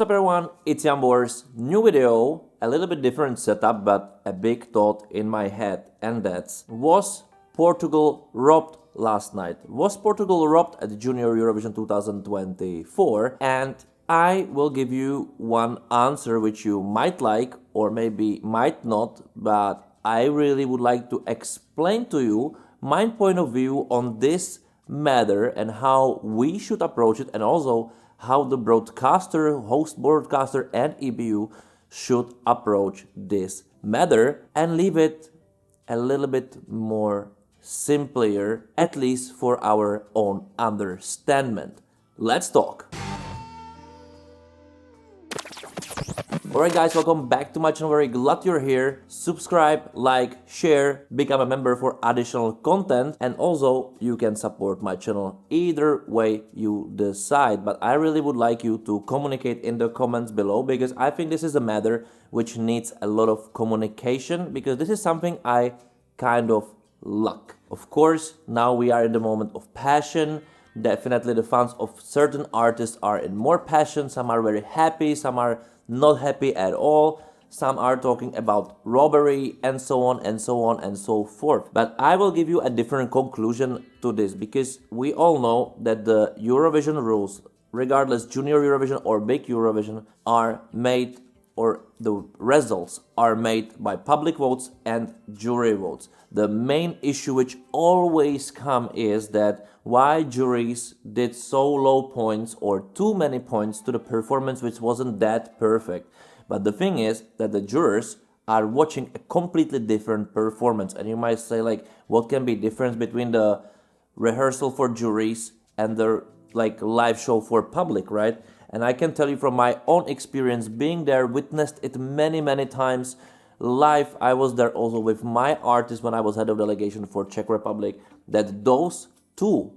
What's up everyone, it's Jambors. New video, a little bit different setup, but a big thought in my head, and that's, was Portugal robbed last night? Was Portugal robbed at the Junior Eurovision 2024? And I will give you one answer which you might like or maybe might not, but I really would like to explain to you my point of view on this matter and how we should approach it, and also how the broadcaster, host broadcaster and EBU should approach this matter and leave it a little bit more simpler, at least for our own understanding. Let's talk. Alright guys, welcome back to my channel, very glad you're here. Subscribe, like, share, become a member for additional content, and also you can support my channel either way you decide. But I really would like you to communicate in the comments below, because I think this is a matter which needs a lot of communication, because this is something I kind of lack. Of course, now we are in the moment of passion. Definitely the fans of certain artists are in more passion, some are very happy, some are not happy at all, some are talking about robbery, and so on and so on and so forth. But I will give you a different conclusion to this, because we all know that the Eurovision rules, regardless Junior Eurovision or Big Eurovision, are made, or the results are made by public votes and jury votes. The main issue which always come is that why juries did so low points or too many points to the performance which wasn't that perfect. But the thing is that the jurors are watching a completely different performance, and you might say, like, what can be difference between the rehearsal for juries and the live show for public, right? And I can tell you from my own experience, being there, witnessed it many times live. I was there also with my artist when I was head of delegation for Czech Republic, that those two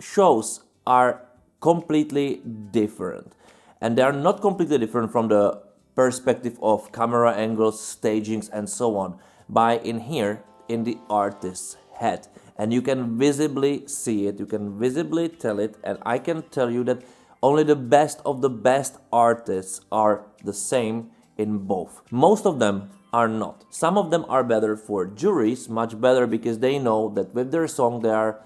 shows are completely different. And they are not completely different from the perspective of camera angles, stagings, and so on, by in here in the artist's head. And you can visibly see it, you can visibly tell it, and I can tell you that only the best of the best artists are the same in both. Most of them are not. Some of them are better for juries, much better, because they know that with their song they are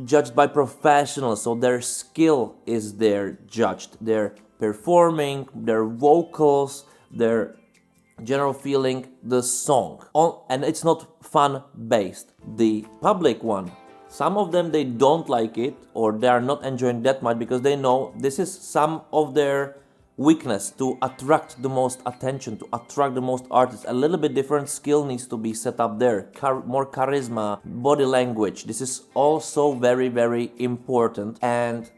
judged by professionals, so their skill is there judged. Their performing, their vocals, their general feeling, the song. And it's not fun based. The public one, some of them, they don't like it, or they are not enjoying that much, because they know this is some of their weakness to attract the most attention, to attract the most artists. A little bit different skill needs to be set up there, more charisma, body language. This is also very important. And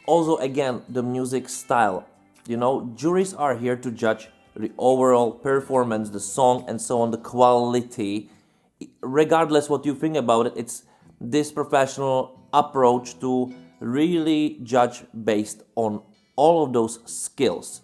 also, again, the music style. You know, juries are here to judge the overall performance, the song, and so on, the quality. Regardless what you think about it, it's this professional approach to really judge based on all of those skills.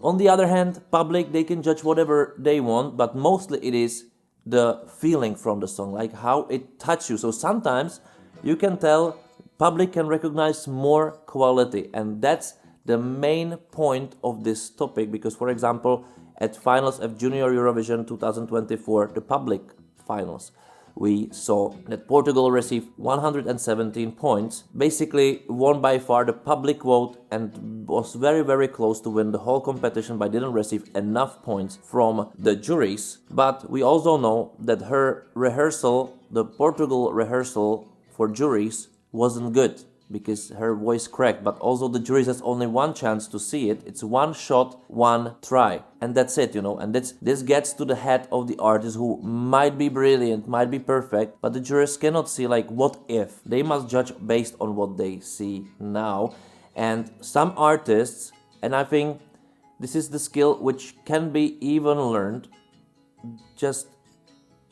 On the other hand, public, they can judge whatever they want, but mostly it is the feeling from the song, like how it touches you. So sometimes you can tell public can recognize more quality, and that's the main point of this topic. Because, for example, at finals of Junior Eurovision 2024, the public finals, we saw that Portugal received 117 points, basically won by far the public vote, and was very close to win the whole competition, but didn't receive enough points from the juries. But we also know that her rehearsal, the Portugal rehearsal for juries, wasn't good, because her voice cracked. But also the juries has only one chance to see it. It's one shot, one try, and that's it, you know. And this gets to the head of the artist, who might be brilliant, might be perfect, but the jurors cannot see, like, what if. They must judge based on what they see now. And some artists, and I think this is the skill which can be even learned, just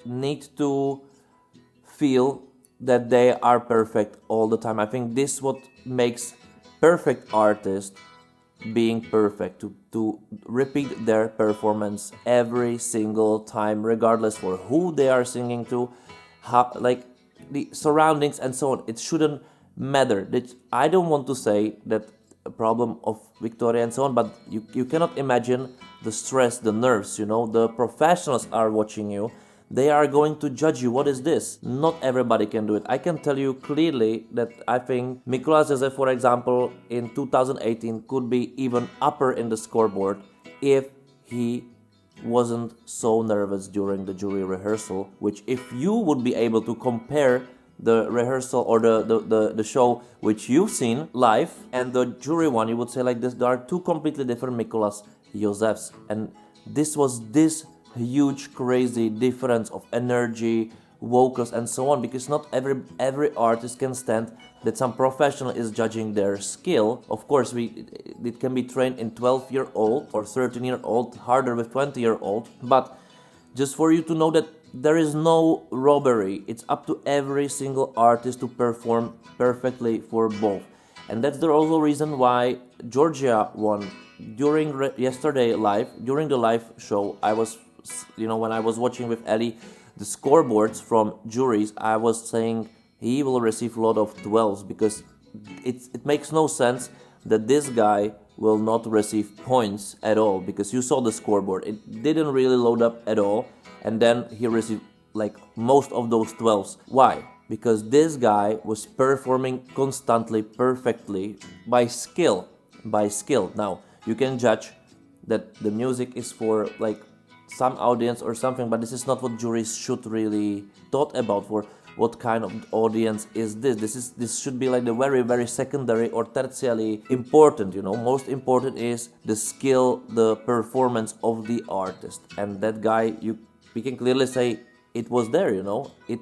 need to feel that they are perfect all the time. I think this is what makes perfect artists being perfect, to repeat their performance every single time, regardless for who they are singing to, how, like, the surroundings and so on. It shouldn't matter. I don't want to say that problem of Victoria and so on, but you cannot imagine the stress, the nerves, the professionals are watching you. They are going to judge you. What is this? Not everybody can do it. I can tell you clearly that I think Mikolas Josef, for example, in 2018 could be even upper in the scoreboard if he wasn't so nervous during the jury rehearsal, which if you would be able to compare the rehearsal or the show which you've seen live and the jury one, you would say like this, there are two completely different Mikolas Josefs, and this was this huge crazy difference of energy, vocals and so on, because not every artist can stand that some professional is judging their skill. Of course it can be trained in 12-year-old or 13-year-old, harder with 20-year-old, but just for you to know that there is no robbery. It's up to every single artist to perform perfectly for both, and that's the also reason why Georgia won. During during the live show, I was, when I was watching with Ellie the scoreboards from juries, I was saying he will receive a lot of 12s, because it makes no sense that this guy will not receive points at all, because you saw the scoreboard, it didn't really load up at all, and then he received like most of those 12s. Why? Because this guy was performing constantly, perfectly, by skill. Now you can judge that the music is for like some audience or something, but this is not what juries should really thought about. For what kind of audience is this? This should be like the very, very secondary or tertiary important. Most important is the skill, the performance of the artist, and that guy, we can clearly say it was there. It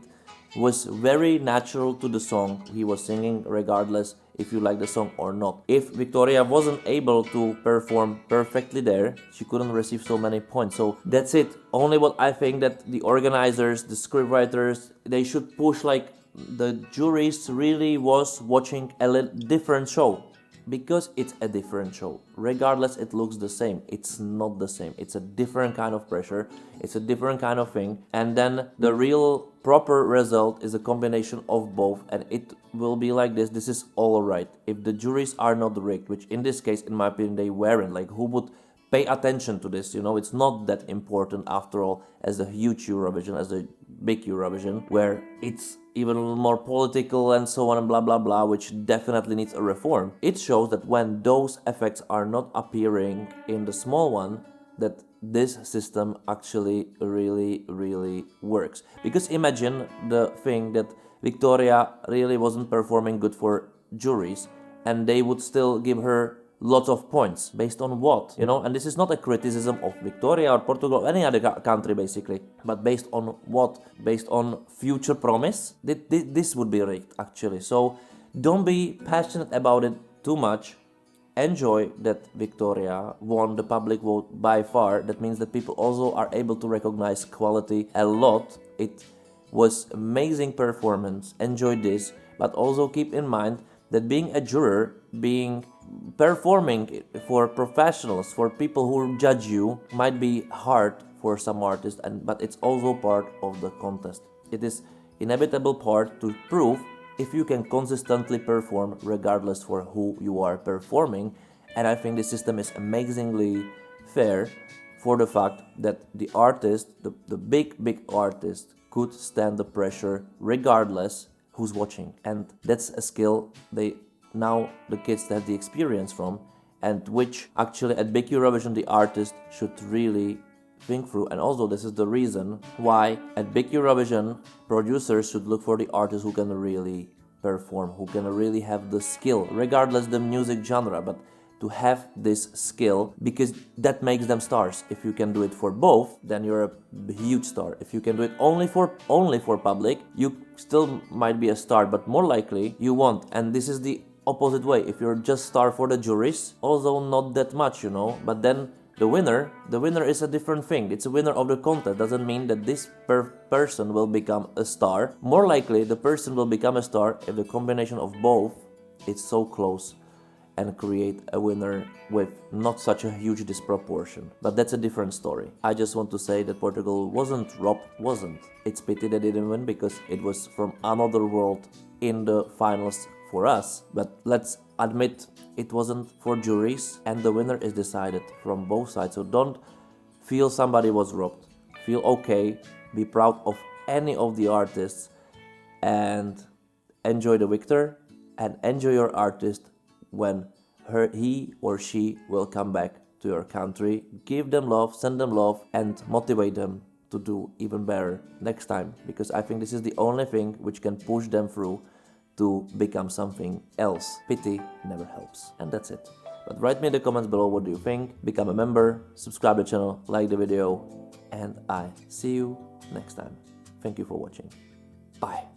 was very natural to the song he was singing, regardless if you like the song or not. If Victoria wasn't able to perform perfectly there, she couldn't receive so many points. So that's it. Only what I think that the organizers, the scriptwriters, they should push, like the juries really was watching a different show. Because it's a different show. Regardless, it looks the same. It's not the same. It's a different kind of pressure. It's a different kind of thing. And then the real proper result is a combination of both. And it will be like this. This is all right. If the juries are not rigged, which in this case, in my opinion, they weren't. Like, who would pay attention to this? It's not that important after all as a huge Eurovision, as a big Eurovision, where it's even a little more political and so on and blah blah blah, which definitely needs a reform. It shows that when those effects are not appearing in the small one, that this system actually really, really works. Because imagine the thing that Victoria really wasn't performing good for juries, and they would still give her lots of points. Based on what? And this is not a criticism of Victoria or Portugal or any other country basically, but based on what? Based on future promise? This would be rigged actually. So don't be passionate about it too much. Enjoy that Victoria won the public vote by far. That means that people also are able to recognize quality a lot. It was amazing performance. Enjoy this, but also keep in mind that being a juror, performing for professionals, for people who judge you, might be hard for some artists, but it's also part of the contest. It is inevitable part to prove if you can consistently perform regardless for who you are performing. And I think the system is amazingly fair for the fact that the artist, the big artist, could stand the pressure regardless who's watching. And that's a skill now the kids have the experience from, and which actually at big Eurovision the artist should really think through. And also this is the reason why at big Eurovision producers should look for the artists who can really perform, who can really have the skill, regardless the music genre, but to have this skill, because that makes them stars. If you can do it for both, then you're a huge star. If you can do it only for public, you still might be a star, but more likely you won't. And this is the opposite way. If you're just star for the juries, also not that much, but then the winner is a different thing. It's a winner of the contest. Doesn't mean that this person will become a star. More likely the person will become a star if the combination of both is so close and create a winner with not such a huge disproportion. But that's a different story. I just want to say that Portugal wasn't robbed, It's pity they didn't win, because it was from another world in the finals for us. But let's admit it wasn't for juries, and the winner is decided from both sides. So don't feel somebody was robbed. Feel okay, be proud of any of the artists, and enjoy the victor, and enjoy your artist when he or she will come back to your country. Give them love, send them love, and motivate them to do even better next time, because I think this is the only thing which can push them through to become something else. Pity never helps. And that's it. But write me in the comments below what do you think, become a member, subscribe to the channel, like the video, and I see you next time. Thank you for watching. Bye.